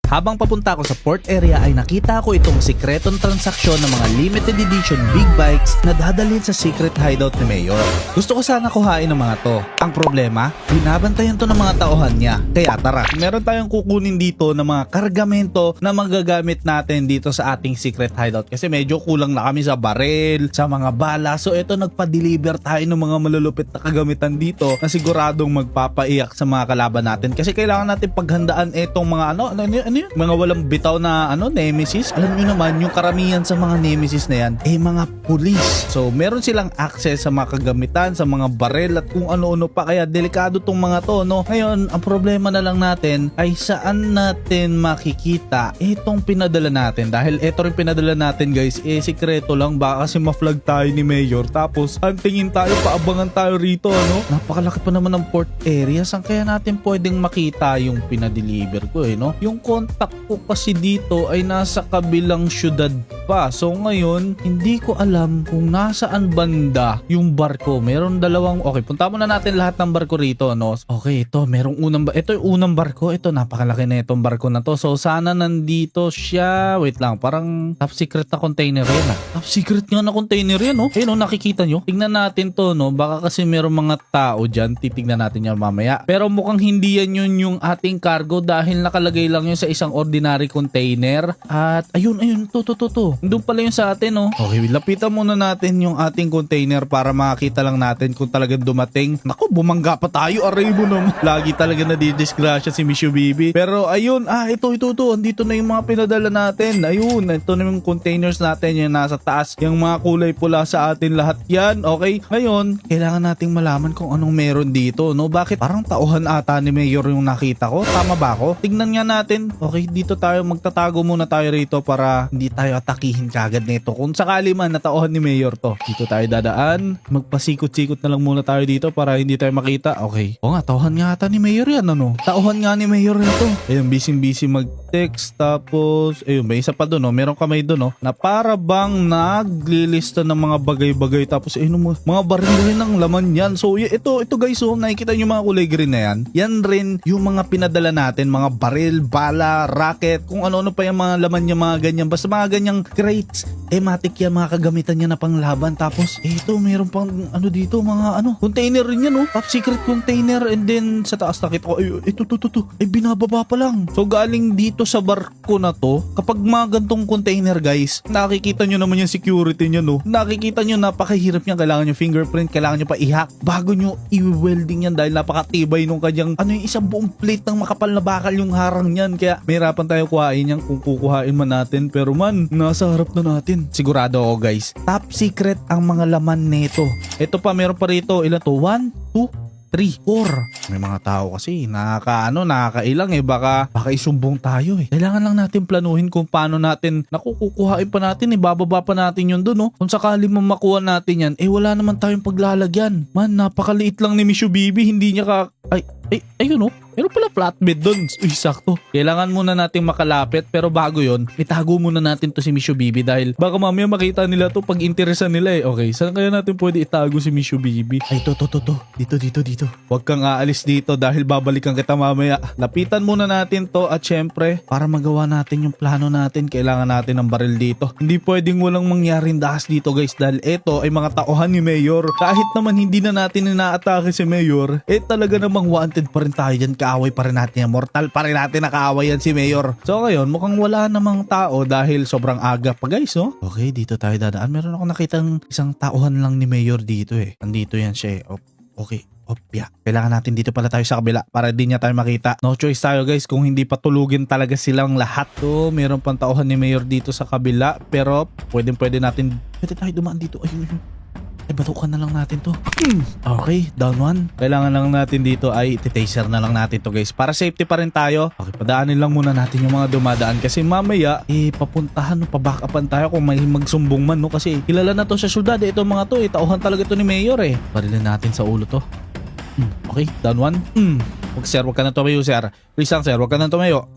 Habang papunta ako sa port area ay nakita ko itong sikretong transaksyon ng mga limited edition big bikes na dadalhin sa secret hideout ni Mayor. Gusto ko sana kuhain ng mga to. Ang problema, binabantayan to ng mga tauhan niya. Kaya tara, meron tayong kukunin dito ng mga kargamento na magagamit natin dito sa ating secret hideout kasi medyo kulang na kami sa baril, sa mga bala. So ito, nagpa-deliver tayo ng mga malulupit na kagamitan dito na siguradong magpapaiyak sa mga kalaban natin kasi kailangan natin paghandaan itong mga ano yun? Mga walang bitaw na nemesis. Alam nyo naman, yung karamihan sa mga nemesis na yan mga pulis. So meron silang access sa mga kagamitan, sa mga baril at kung ano-ano pa, kaya delikado tong mga to, no? Ngayon, ang problema na lang natin ay saan natin makikita itong pinadala natin, dahil ito rin pinadala natin guys, sikreto lang, baka kasi ma-flag tayo ni Mayor tapos tingin tayo, paabangan tayo rito, no? Napakalaki pa naman ng port area, saan kaya natin pwedeng makita yung pinadeliver ko, no? Yung contact ko kasi dito ay nasa kabilang syudad pa, so ngayon hindi ko alam kung nasaan banda yung barko. Meron dalawang, okay, punta muna natin lahat ng barko rito, no? Okay, ito ito yung unang barko, ito napakalaki na itong barko na to, so sana nandito siya. Wait lang, parang top secret na container yan, top secret nga na container yan, no? No, nakikita nyo, tingnan natin to, no? Baka kasi meron mga tao dyan, titignan natin yan mamaya, pero mukhang hindi yan yun yung ating cargo dahil nakalagay lang yun sa isang ordinary container. At ayun, to doon pala yung sa atin, no? Okay, lapitan muna natin yung ating container para makita lang natin kung talagang dumating. Naku, bumangga pa tayo, aray mo naman. Lagi talaga nadidisgrasya si Miss Bibi. Pero ayun, ito, andito na yung mga pinadala natin. Ayun, ito na yung containers natin, yung nasa taas, yung mga kulay pula sa atin lahat yan. Okay, ngayon, kailangan nating malaman kung anong meron dito, no? Bakit parang tauhan ata ni Mayor yung nakita ko? Tama ba ako? Tignan nga natin. Okay, dito tayo, magtatago muna tayo rito para hindi tayo atakihin kagad nito. Kung sakali man natauhan ni Mayor to, dito tayo dadaan. Magpasikot-sikot na lang muna tayo dito para hindi tayo makita. Okay. O nga, tauhan nga ata ni Mayor yan, ano? Tauhan nga ni Mayor ito. Ayun, busy mag-text. Tapos, ayun, may isa pa doon, no? Meron kamay doon, no? Na para bang naglilista ng mga bagay-bagay. Tapos, ayun, mga baril rin ng laman yan. So, ito guys, nakikita nyo mga kulay green na yan. Yan rin yung mga pinadala natin. Mga baril, bala, rocket, kung ano-ano pa yung mga laman niya, mga ganyan. Basta mga ganyang crates. Matic yan, mga kagamitan niya na panglaban. Tapos, ito, meron pang dito, mga container rin yan, top secret container. And then, sa taas nakita ko, ito, binababa pa lang. So, galing dito sa barko na to, kapag mga gantong container, guys, nakikita nyo naman yung security nyo, no? Nakikita nyo, napakahirap niya. Kailangan nyo fingerprint, kailangan nyo pa i-hack bago nyo i-welding yan dahil napakatibay nung kanyang, yung isang buong plate ng makapal na bakal yung harang yan. Kaya, mahirapan tayo kuhain yan kung kukuhain man natin. Pero man, nasa harap na natin. Sigurado ako, guys. Top secret ang mga laman nito. Ito pa, meron pa rito. Ilan to? 1, 2, 3, 4. May mga tao kasi nakakailang baka isumbong tayo Kailangan lang natin planuhin kung paano natin nakukuhain pa natin bababa pa natin yun doon, no? Kung sakali mo makuha natin yan, wala naman tayong paglalagyan. Man, napakaliit lang ni Miss Bibi, hindi niya ayun, meron pala flatbed doon. Uy, sakto. Kailangan muna nating makalapit, pero bago yon, itago muna natin to si Miss Bibi dahil baka mamaya makita nila to pag interesan nila Okay, saan kaya natin pwede itago si Miss Bibi? To. Dito. Huwag kang aalis dito dahil babalikan kita mamaya. Lapitan muna natin to at syempre, para magawa natin yung plano natin, kailangan natin ng baril dito. Hindi pwedeng walang mangyaring dahas dito, guys, dahil ito ay mga tauhan ni Mayor. Kahit naman hindi na natin inaatake si Mayor, talaga namang wanted pa rin tayo dyan. Kaaway pa rin natin yan. Mortal pa rin natin nakaaaway yan si Mayor. So ngayon, mukhang wala namang tao dahil sobrang aga pa, guys, no? Okay, dito tayo dadaan. Meron ako nakitang isang tauhan lang ni Mayor dito Nandito yan siya Okay. Kailangan natin dito pala tayo sa kabila para di niya tayo makita. No choice tayo, guys, kung hindi patulugin talaga silang lahat. So, meron pang tauhan ni Mayor dito sa kabila, pero pwede tayo dumaan dito. Ayun. Batukan na lang natin to. Okay, down one. Kailangan lang natin dito ay taser na lang natin to, guys, para safety pa rin tayo. Okay, padaanin lang muna natin yung mga dumadaan kasi mamaya papuntahan, pabackupan tayo kung may magsumbong man, no? Kasi kilala na to sa syudad. Ito mga to, tauhan talaga to ni Mayor Barilin natin sa ulo to. Okay, down one. Sir, wag ka na tumayo, sir. Please lang, sir, wag ka na tumayo.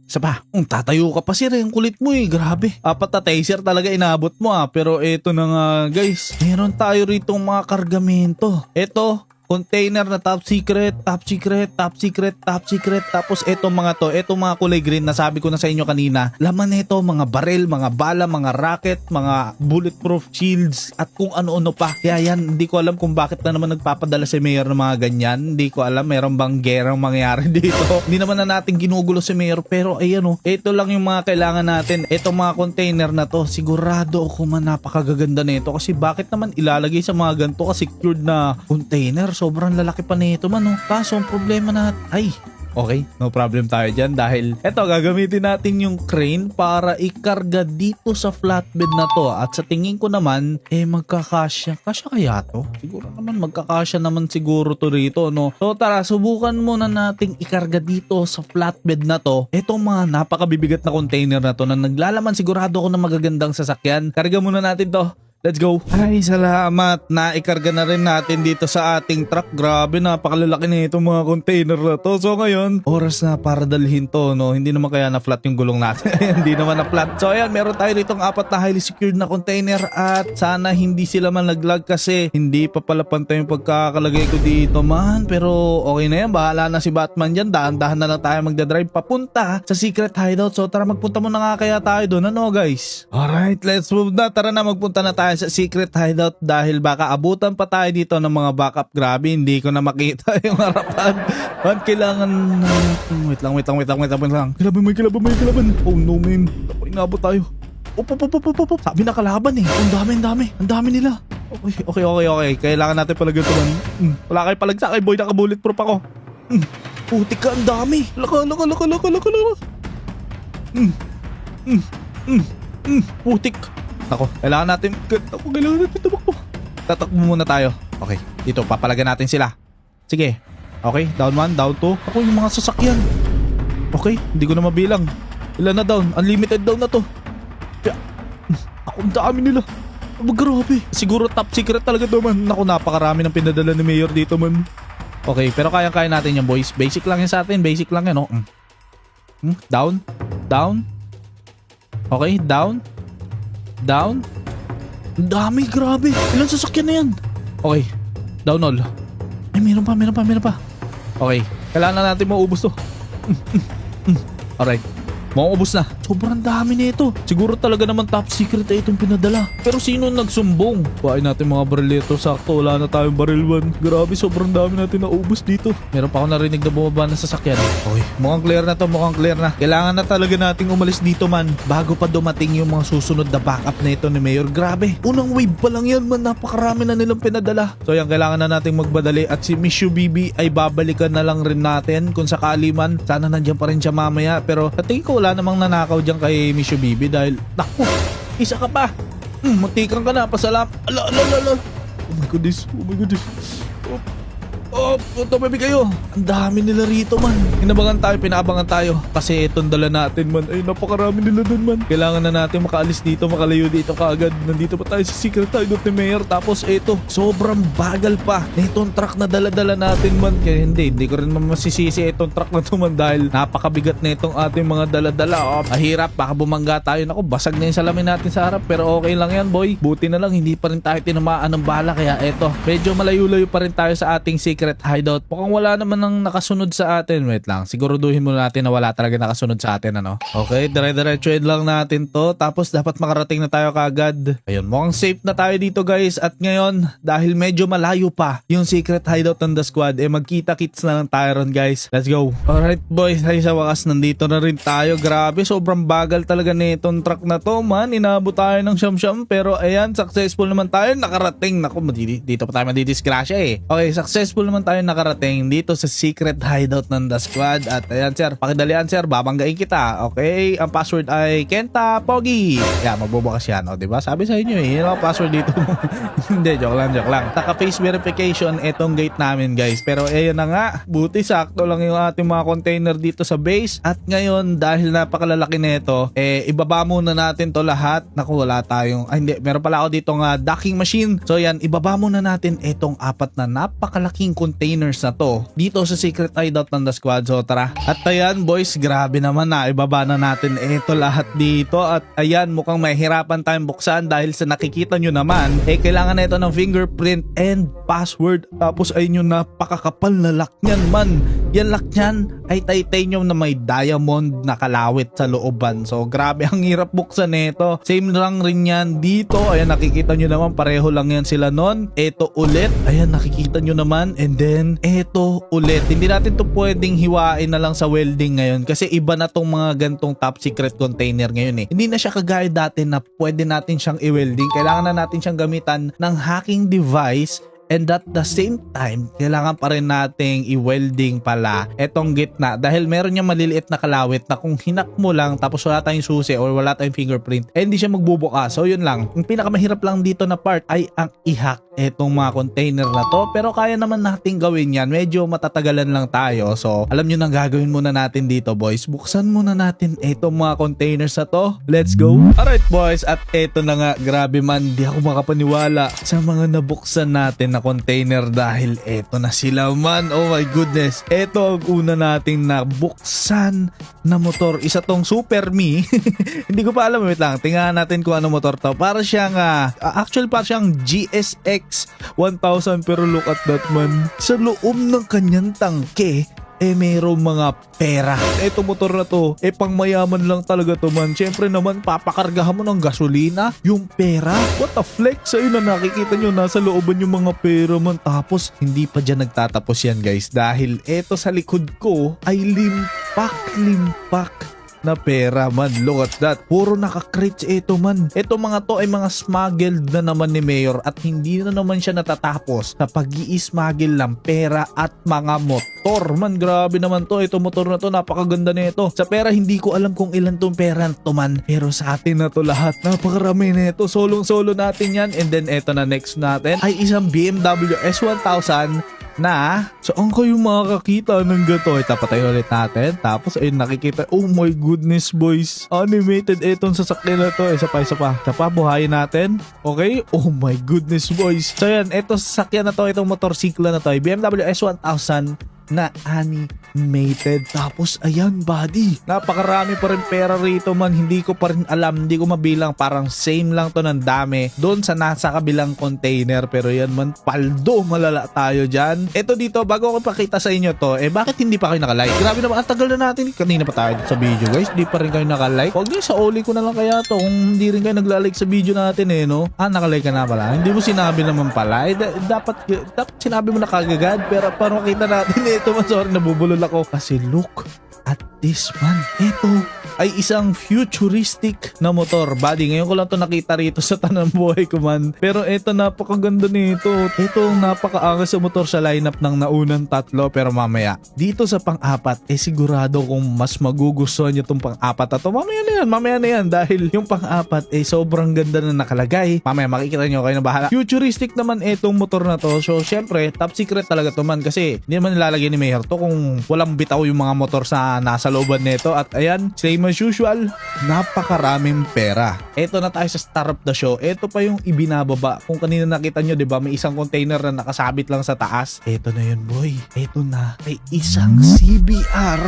Isa pa. Tatayo ka pa, sir. Ang kulit mo Grabe. Apat na taser talaga inabot mo Pero eto na nga, guys. Meron tayo rito mga kargamento. Eto, container na top secret, top secret, top secret, top secret. Tapos etong mga kulay green na sabi ko na sa inyo kanina, laman nito mga baril, mga bala, mga rocket, mga bulletproof shields at kung ano-ano pa. Kaya yan, hindi ko alam kung bakit na naman nagpapadala si Mayor ng mga ganyan. Hindi ko alam, meron bang gerang mangyari dito. Hindi naman na natin ginugulo si Mayor, pero ayan o, ito lang yung mga kailangan natin. Itong mga container na to, sigurado ako man napakagaganda nito kasi bakit naman ilalagay sa mga ganito ka secured na container? Sobrang lalaki pa nito man oh. Kaso ang problema na okay, no problem tayo dyan dahil eto gagamitin natin yung crane para ikarga dito sa flatbed na to at sa tingin ko naman magkakasya kaya to? Siguro naman magkakasya naman siguro to rito no. So tara, subukan muna nating ikarga dito sa flatbed na to etong mga napakabibigat na container na to na naglalaman sigurado ako na magagandang sasakyan. Karga muna natin to. Let's go. Ay, salamat. Naikarga na rin natin dito sa ating truck. Grabe, napakalalaki na itong mga container na to. So ngayon, oras na para dalhin to, no? Hindi naman kaya na-flat yung gulong natin. Hindi naman na-flat. So ayan, meron tayo ditong 4 na highly secured na container at sana hindi sila man naglag kasi hindi pa pala pantay yung pagkakalagay ko dito man. Pero okay na yan. Bahala na si Batman dyan. Dahan-dahan na lang tayo magdadrive papunta sa secret hideout. So tara, magpunta muna nga kaya tayo doon. Ano guys? Alright, let's move na. Tara na, magpunta na tayo sa secret hideout dahil baka abutan pa tayo dito ng mga backup. Grabe, hindi ko na makita yung harapan. Man, kailangan wait lang. May kilaban. Oh no man, ako inabot tayo. Op. Sabi na kalaban eh. Ang dami nila. Okay. Kailangan natin palagyan ito man. Wala kayo palagsakay boy, naka-bulletproof ako. Putik ka, ang dami. Laka. Putik. Ako, kailangan natin tumakbo. Tatakbo muna tayo. Okay, dito, papalagyan natin sila. Sige. Okay, down 1, down 2. Ako yung mga sasakyan. Okay, hindi ko na mabilang. Ilan na down? Unlimited down na to. Kaya, ako, ang dami nila. Grabe. Siguro top secret talaga to man. Naku, napakarami ng pinadala ni Mayor dito man. Okay, pero kaya natin yan boys. Basic lang yan sa atin. Basic lang yan, no? Down. Okay, down. Ang dami, grabe. Ilan sasakyan na yan? Okay, down all. Ay, meron pa. Okay, kailangan na natin maubos to. Alright, maubos na. Sobrang dami nito. Siguro talaga naman top secret ay itong pinadala. Pero sino nagsumbong? Kuhain natin mga baril dito. Sakto, wala na tayong baril 1. Grabe, sobrang dami natin naubos dito. Meron pa ako narinig na bumaba ng sasakyan. Okay, mukhang clear na to, Kailangan na talaga nating umalis dito man bago pa dumating yung mga susunod na backup na ito ni Mayor. Grabe, unang wave pa lang yan man. Napakarami na nilang pinadala. So yan, kailangan na nating magbadali at si Miss Bibi ay babalikan na lang rin natin kung sakali man. Sana nandiyan pa rin siya mamaya. Pero sa tingin ko wala namang nanakaw dyan kay Miss Bibi dahil naku, isa ka pa. Muntikan ka na, pasalam. Ala. Oh my goodness. Tabi kayo. Ang dami nila rito man. Pinaabangan tayo. Kasi itong dala natin man. Ay, napakarami nila dun man. Kailangan na natin makaalis dito, makalayo dito kaagad. Nandito pa tayo sa secret hideout ni Mayor. Tapos ito, sobrang bagal pa na itong truck na dala-dala natin man. Kaya hindi ko rin masisisi itong truck na to man dahil napakabigat na itong ating mga dala-dala. Mahirap, baka bumangga tayo. Naku, basag na yung salamin natin sa harap. Pero okay lang yan boy. Buti na lang, hindi pa rin tayo tinamaan ng bala. Kaya eto, medyo malayo-layo pa rin tayo sa ating secret hideout. Mukhang wala naman nang nakasunod sa atin. Wait lang, siguruduhin muna natin na wala talaga nakasunod sa atin, ano? Okay, dire-diretsuin lang natin to. Tapos dapat makarating na tayo kaagad. Ayun, mukhang safe na tayo dito guys. At ngayon, dahil medyo malayo pa yung secret hideout ng The Squad, magkita-kits na lang tayo ron guys. Let's go. Alright boys, ay sa wakas nandito na rin tayo. Grabe, sobrang bagal talaga nitong truck na to man. Inabot tayo ng siyam-siyam. Pero ayan, successful naman tayo. Nakarating. Naku, dito pa tayo madidisgrasya eh. Okay, successful naman tayo nakarating dito sa secret hideout ng The Squad. At ayan sir, pakidalian sir, babanggain kita. Okay, ang password ay Kenta Pogi. Yeah, magbubukas yan, o diba? Sabi sa inyo yun ang password dito. Hindi, joke lang. Naka face verification itong gate namin guys. Pero ayun na nga, buti sakto lang yung ating mga container dito sa base. At ngayon, dahil napakalalaki nito, ibaba muna natin to lahat. Naku, wala tayong, hindi, meron pala ako dito nga docking machine. So yan, ibaba muna natin itong 4 na napakalaking containers na to dito sa secret hideout ng The Squad. So tara. At ayan boys, grabe naman na ibaba na natin ito lahat dito. At ayan, mukhang mahirapan tayong buksan dahil sa nakikita nyo naman, kailangan na ito ng fingerprint and password. Tapos ayun yung napakakapal na lock nyan man. Yan lock nyan ay titanium na may diamond na kalawit sa looban. So grabe, ang hirap buksan nito. Same lang rin yan dito. Ayan, nakikita nyo naman, pareho lang yan sila nun. Ito ulit, ayan, nakikita nyo naman. And then ito ulit. Hindi natin to pwedeng hiwain na lang sa welding ngayon kasi iba na tong mga gantong top secret container ngayon eh. Hindi na siya kagaya dati na pwede natin siyang i-welding. Kailangan na natin siyang gamitan ng hacking device. And at the same time, kailangan pa rin nating i-welding pala etong gitna dahil meron niyang maliliit na kalawit na kung hinak mo lang tapos wala tayong susi or wala tayong fingerprint, hindi siya magbubukas. So yun lang. Yung pinakamahirap lang dito na part ay ang i-hack etong mga container na to. Pero kaya naman nating gawin yan. Medyo matatagalan lang tayo. So alam nyo nang gagawin muna natin dito boys. Buksan muna natin etong mga containers na to. Let's go! Alright boys, at eto na nga. Grabe man, di ako makapaniwala sa mga nabuksan natin na container dahil eto na sila man. Oh my goodness. Eto ang una nating nabuksan na motor. Isa tong Super Me. Hindi ko pa alam. Wait lang. Tingnan natin kung ano motor to. Para siyang actually para siyang GSX 1000 pero look at that man. Sa loob ng kanyang tangke merong mga pera. Ito motor na to, pang mayaman lang talaga to man. Siyempre naman, papakargahan mo ng gasolina, yung pera. What a flex! Ayun na nakikita nyo, nasa looban yung mga pera man. Tapos, hindi pa dyan nagtatapos yan guys. Dahil eto sa likod ko ay limpak na pera man. Look at that. Puro naka-crates ito man. Ito mga to ay mga smuggled na naman ni Mayor at hindi na naman siya natatapos sa pag-i-smuggle ng pera at mga motor man. Grabe naman to. Ito motor na to, napakaganda nito. Sa pera hindi ko alam kung ilan tong pera to man. Pero sa atin na to lahat. Napakarami nito. Solong-solo natin yan. And then eto na next natin ay isang BMW S1000 na saan kayo makakakita ng gato. Tapatay ulit natin. Tapos ayun nakikita. Oh my goodness boys. Animated etong sasakyan na to. Isa pa buhayin natin. Okay. Oh my goodness boys. So yan. Etong sasakyan na to. Itong motorsiklo na to. BMW S1000 na animated. Tapos ayan buddy, napakarami pa rin pera rito man. Hindi ko pa rin alam, hindi ko mabilang. Parang same lang to ng dami doon sa nasa kabilang container. Pero yan man, paldo malala tayo dyan. Eto dito, bago ko pakita sa inyo to, bakit hindi pa kayo nakalike? Grabe naman, ang tagal na natin. Kanina pa tayo sa video guys, di pa rin kayo nakalike. Huwag nyo, sa oli ko na lang kaya to kung hindi rin kayo naglalike sa video natin no. Nakalike ka na pala. Hindi mo sinabi naman pala. Dapat sinabi mo na kagagad. Pero para makita natin ito man, sorry, nabubulol ako. Kasi look at this man. Ito ay isang futuristic na motor. Buddy, ngayon ko lang to nakita rito sa tanang buhay ko man. Pero ito, napakaganda nito. Ito, napakaangas sa motor sa lineup ng naunang tatlo. Pero mamaya, dito sa pang-apat, sigurado kung mas magugustuhan nyo itong pang-apat na to. Mamaya na yan. Dahil yung pang-apat, sobrang ganda na nakalagay. Mamaya, makikita nyo, kayo na bahala. Futuristic naman itong motor na to. So, syempre, top secret talaga to man. Kasi, hindi naman nilalagay ni Mayor to kung walang bitaw yung mga motor sa nasa looban nito. At ayan, same as usual, napakaraming pera. Ito na tayo sa star of the show. Ito pa yung ibinababa. Kung kanina nakita nyo, diba, may isang container na nakasabit lang sa taas. Ito na yun, boy. Ito na. May isang CBR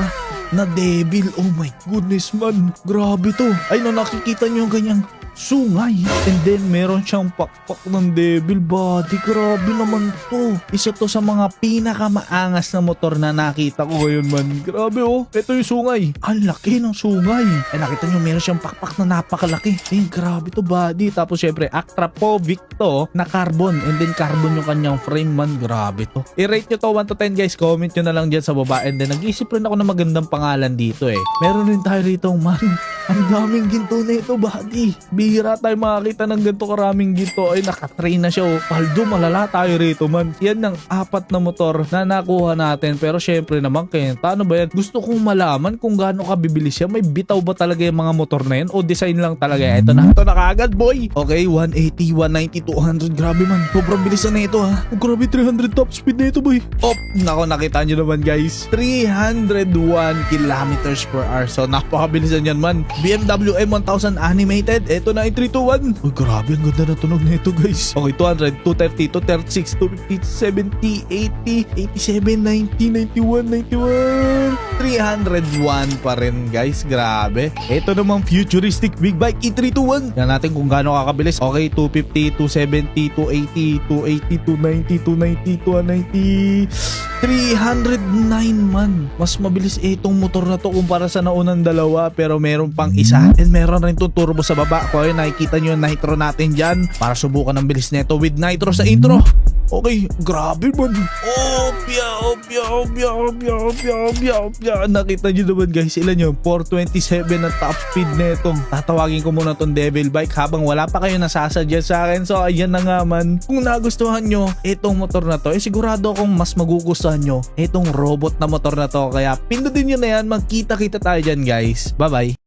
na devil. Oh my goodness man. Grabe to. Ay no, nakikita nyo yung ganyang sungay. And then meron siyang pakpak ng devil body. Grabe naman to. Isa to sa mga pinakamaangas na motor na nakita ko ngayon man. Grabe Ito yung sungay. Ang laki ng sungay. Nakita nyo meron siyang pakpak na napakalaki. Grabe to body. Tapos syempre Actrapovic to na carbon. And then carbon yung kanyang frame man. Grabe to. I-rate nyo to 1 to 10 guys. Comment nyo na lang dyan sa baba. And then nag-iisip rin ako ng magandang pangalan dito Meron rin tayo rito man. Ang daming ginto na ito body. Bihira tayo makakita ng ganito karaming ginto. Nakatrain na siya Paldo, malala tayo rito man. Yan ang 4 na motor na nakuha natin. Pero syempre naman paano ba yan? Gusto kong malaman kung gaano kabibilis siya. May bitaw ba talaga yung mga motor na yan? O design lang talaga? Ito na kaagad boy. Okay, 180, 190, 200. Grabe man. Sobrang bilisan na ito grabe, 300 top speed na ito boy. Nako, nakita nyo naman guys. 301 kilometers per hour. So napakabilisan yan man. BMW M1000 Animated. Ito na yung 321. Uy, grabe, ang ganda na tunog na ito, guys. Okay, 200, 230, 236, 250, 70, 80, 87, 90, 91, 301 pa rin, guys. Grabe. Ito namang futuristic big bike E321. Yan natin kung gaano kakabilis. Okay, 250, 270, 280, 280, 290, 290, 309 man. Mas mabilis itong motor na to kumpara sa naunang dalawa, pero meron pang isa. And meron rin itong turbo sa baba. Kung ayun, nakikita nyo yung nitro natin dyan para subukan ang bilis nito with nitro sa intro. Okay, grabe man. Opya. Nakita nyo naman, guys, ilan yun? 427 na top speed netong. Tatawagin ko muna tong Devil Bike habang wala pa kayo nasasuggest sa akin. So ayan na nga man. Kung nagustuhan nyo itong motor na to, sigurado akong mas magugustuhan nyo itong robot na motor na to. Kaya pindutin nyo na yan. Magkita-kita tayo dyan, guys. Bye bye.